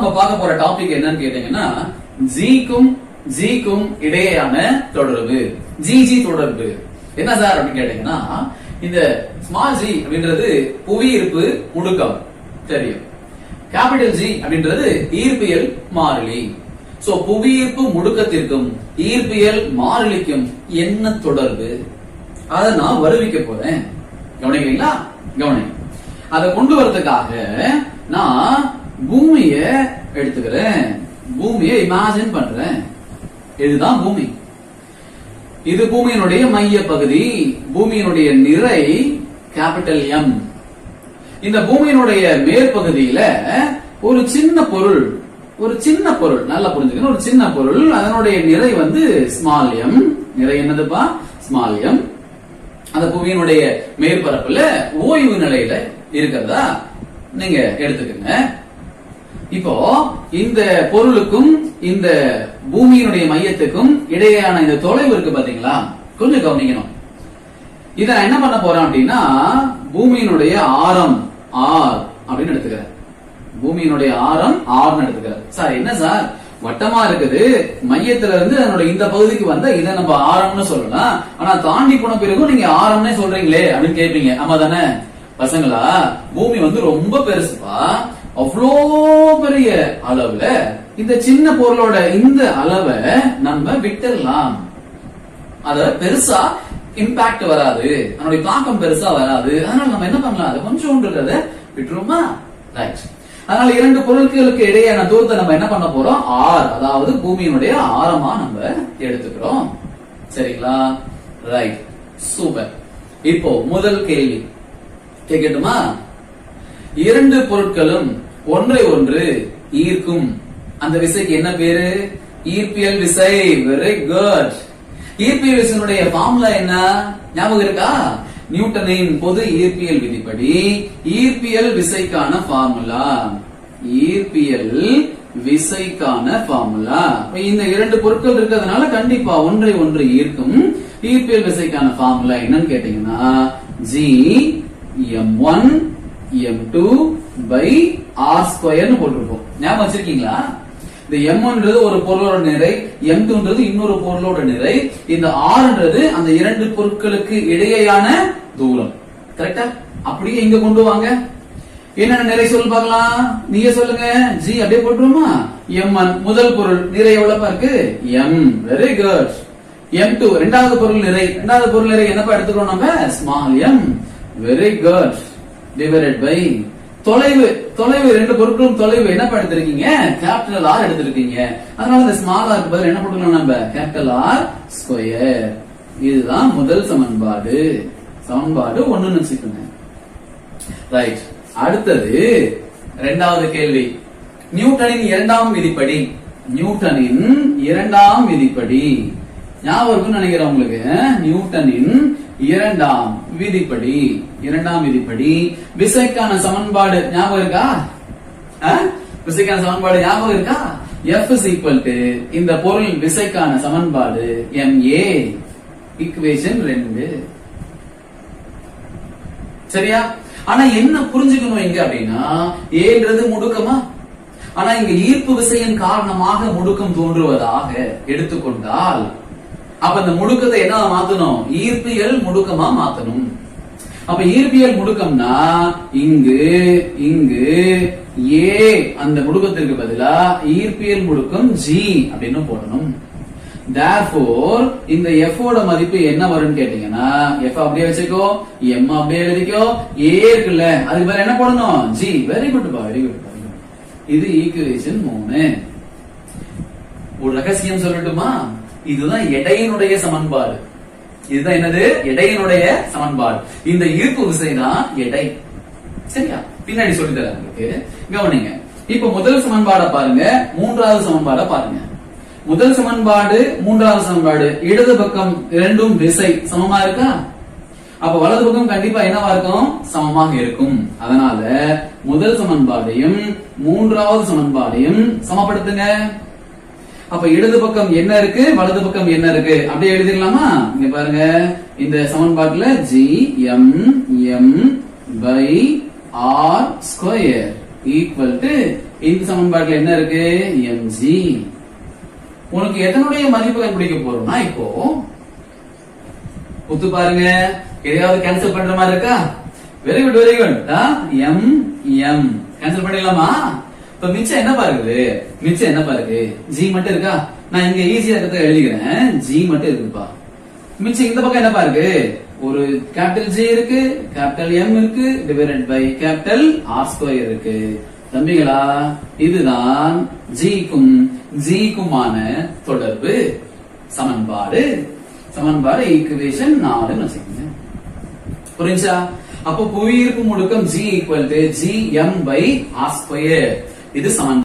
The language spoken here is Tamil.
நம்ம பார்க்க போற டாபிக் என்னன்னு கேட்டீங்கன்னா ஜிக்கும் இடையேயான தொடர்பு, ஜிஜி தொடர்பு. என்ன சார் அப்படின்னு கேட்டீங்கன்னா, இந்த ஸ்மால் ஜி அப்படின்றது புவியீர்ப்பு முடுக்கம் தெரியும். கேபிட்டல் ஜி அப்படின்றது ஈர்ப்பியல் மாறிலி. சோ புவியீர்ப்பு முடுக்கத்திற்கும் ஈர்ப்பியல் மாறிலிக்கும் என்ன தொடர்பு, அதை நான் வருவிக்க போறேன். கவனிக்கிறீங்களா? கவனி. அதை கொண்டு வரதுக்காக நான் பூமிய எடுத்துக்கிறேன், பூமியை இமேஜின் பண்றேன். இதுதான் பூமி. இது பூமியினுடைய மைய பகுதி, பூமியினுடைய நிறை கேபிட்டல் எம். இந்த பூமியினுடைய மேற்பகுதியில ஒரு சின்ன பொருள், நல்லா புரிஞ்சுக்கணும், ஒரு சின்ன பொருள், அதனுடைய நிறை வந்து ஸ்மால் எம். நிறை என்னதுப்பா? Small m. அந்த பூமியினுடைய மேற்பரப்புல ஓய்வு நிலையில இருக்கிறதா நீங்க எடுத்துக்கங்க. இப்போ இந்த பொருளுக்கும் இந்த பூமியினுடைய மையத்துக்கும் இடையேயான இந்த தொலைவு இருக்கு பாத்தீங்களா, கொஞ்சம் கவனிக்கணும். இத நான் என்ன பண்ண போறேன் அப்படின்னா, பூமியினுடைய ஆரம் ஆர் அப்படின்னு எடுத்துக்கிறேன். பூமியினுடைய ஆரம் ஆர்னு எடுத்துக்கிறேன். சார் என்ன சார் வட்டமா இருக்குது, மையத்துல இருந்து அதனுடைய இந்த பகுதிக்கு வந்தா இதை நம்ம ஆரம்னு சொல்லலாம், ஆனா தாண்டி போன பிறகு நீங்க ஆரம்னே சொல்றீங்களே அப்படின்னு கேட்பீங்க. ஆமா தானே பசங்களா? பூமி வந்து ரொம்ப பெருசுப்பா, அவ்வளோ பெரிய அளவுல இந்த சின்ன பொருளோட இந்த அளவை நம்ம விட்டுடலாம். அத பெருசா இம்பாக்ட் வராது, அதனுடைய தாக்கம் பெருசா வராது. அதனால நம்ம என்ன பண்ணலாம், அதை கொஞ்சோன்றத விட்டுருமா? ரைட். அதனால இரண்டு பொருட்களுக்கு இடையேயான தூரத்தை நம்ம என்ன பண்ண போறோம்? ஆர், அதாவது பூமியினுடைய ஆரமா நம்ம எடுத்துக்கிறோம். சரிங்களா? Right, super. இப்போ முதல் கேள்வி கேட்கட்டுமா? இரண்டு பொருட்களும் ஒன்றை ஒன்று ஈர்க்கும் அந்த விசைக்கு என்ன பேரு? ஈர்ப்பியல் விசை. Very good. ஈர்ப்பியல் விசையினுடைய ஃபார்முலா என்ன ஞாபகம் இருக்கா? நியூட்டனின் பொது ஈர்ப்பியல் விதிப்படி ஈர்ப்பியல் விசைக்கான ஃபார்முலா, ஈர்ப்பியல் விசைக்கான ஃபார்முலா. இந்த இரண்டு பொருட்கள் இருக்கிறதுனால கண்டிப்பா ஒன்றை ஒன்று ஈர்க்கும். ஈர்ப்பியல் விசைக்கான ஃபார்முலா என்னன்னு கேட்டீங்கன்னா, G m1 m2 by r ஸ்கொயர்னு போட்டிருப்போம். ஞாபகம் வச்சிருக்கீங்களா? இந்த m1ன்றது ஒரு பொருளோட நிறை, m2ன்றது இன்னொரு பொருளோட நிறை, இந்த rன்றது அந்த இரண்டு பொருட்களுக்கு இடையேயான தூரம். கரெக்டா? அப்படியே இங்க கொண்டு வாங்க. என்னென்ன நிறை சொல்லு பார்க்கலாம். நீங்க சொல்லுங்க. ஜி அப்படியே போட்டுருமா? m1 முதல் பொருள் நிறை எவ்வளவு இருக்கு? m. Very good. m2 இரண்டாவது பொருள் நிறை, இரண்டாவது பொருள் நிறை என்னப்பா எடுத்துக்கிறோம் நம்ம? Small m. Very good. Divided by தொலைவு. தொலைவு ரெண்டு பொருட்களும் தொலைவு என்னப்பா எடுத்திருக்கீங்க? கேபிட்டல் ஆர் எடுத்திருக்கீங்க. அதனால இந்த ஸ்மால் ஆருக்கு பதில் என்ன போட்டுக்கலாம் நம்ம? Capital R square. இதுதான் முதல் சமன்பாடு. சமன்பாடு 1ன்னு வச்சுக்கோங்க. ரைட். அடுத்தது இரண்டாவது கேள்வி. நியூட்டனின் இரண்டாம் விதிப்படி, நியூட்டனின் இரண்டாம் விதிப்படி ஞாபகம் இருக்குன்னு நினைக்கிறேன் உங்களுக்கு. நியூட்டனின் இரண்டாம் விதிப்படி, இரண்டாம் விதிப்படி விசைக்கான சமன்பாடு ஞாபகம் இருக்கா? விசைக்கான சமன்பாடு ஞாபகம் இருக்கா? F is equal to இந்த பொருள் விசைக்கான சமன்பாடு ma. ஈக்குவேஷன் 2. சரியா? ஆனா என்ன புரிஞ்சுக்கணும் இங்க அப்படின்னா, ஏன்றது முடுக்கமா, ஆனா இங்க ஈர்ப்பு விசையின் காரணமாக முடுக்கம் தோன்றுவதாக எடுத்துக்கொண்டால், அப்ப இந்த முடுக்கத்தை என்ன மாத்தணும்? ஈர்ப்பியல் முடுக்கமா மாத்தணும். அப்ப ஈர்ப்பியல் முடுக்கம்னா இங்கு ஏ, அந்த முடுக்கத்திற்கு பதிலா ஈர்ப்பியல் முடுக்கம் ஜி அப்படின்னு போடணும். therefore இந்த f ஓட மதிப்பு என்ன வரும்னு கேட்டீங்கன்னா, f அப்படியே வச்சுக்கோ, m அப்படியே எழுதிக்கோ, a இருக்குல்ல அதுக்கு பேர் என்ன போடணும்? g. வெரி குட் பா, வெரி குட். இது ஈக்குவேஷன் 3. ஒரு ரகசியம் சொல்லட்டுமா? இதுதான் எடையினுடைய சமன்பாடு. இதுதான் என்னது? எடையினுடைய சமன்பாடு. இந்த ஈர்ப்பு விசை தான் எடை. சரியா? பின்னாடி சொல்லி தரேன் உங்களுக்கு. கவனிங்க. இப்ப முதல் சமன்பாட பாருங்க, மூன்றாவது சமன்பாட பாருங்க. முதல் சமன்பாடு, மூன்றாவது சமன்பாடு, இடது பக்கம் இரண்டும் விசை சமமா இருக்கா? அப்ப வலது பக்கம் கண்டிப்பா என்னவா இருக்கும்? சமமாக இருக்கும். அதனால முதல் சமன்பாடையும் மூன்றாவது சமன்பாடையும் சமப்படுத்துங்க. அப்ப இடது பக்கம் என்ன இருக்கு, வலது பக்கம் என்ன இருக்கு அப்படியே எழுதிடலாமா? இங்க பாருங்க, இந்த சமன்பாட்டுல G M by R square equal to இந்த சமன்பாட்டுல என்ன இருக்கு mg. உனக்கு எதனுடைய மதிப்பு கண்டுபிடிக்க போறோம்னா இப்போ ஒத்து பாருங்க, எதையாவது கேன்சல் பண்ற மாதிரி இருக்கா? Very good very good. m cancel பண்ணிடலாமா? இப்ப மிச்சம் என்ன பாருங்க, மிச்சம் என்ன பாருங்க, g மட்டும் இருக்கா? நான் இங்க ஈஸியா இருக்கிறத எழுதிக்கிறேன், g மட்டும் இருக்குப்பா. மிச்சம் இந்த பக்கம் என்ன பாருங்க, ஒரு கேபிட்டல் G இருக்கு, கேபிட்டல் M இருக்கு, divided by capital R square இருக்கு. தம்பிகளா, இதுதான் G க்குமான தொடர்பு சமன்பாடு. சமன்பாடு ஈக்குவேஷன் 4 வச்சுக்கோங்க. புரிஞ்சா? அப்போ புவியீர்ப்பு முடுக்கம் G equal to Gm by R square. இது சமன்பாடு.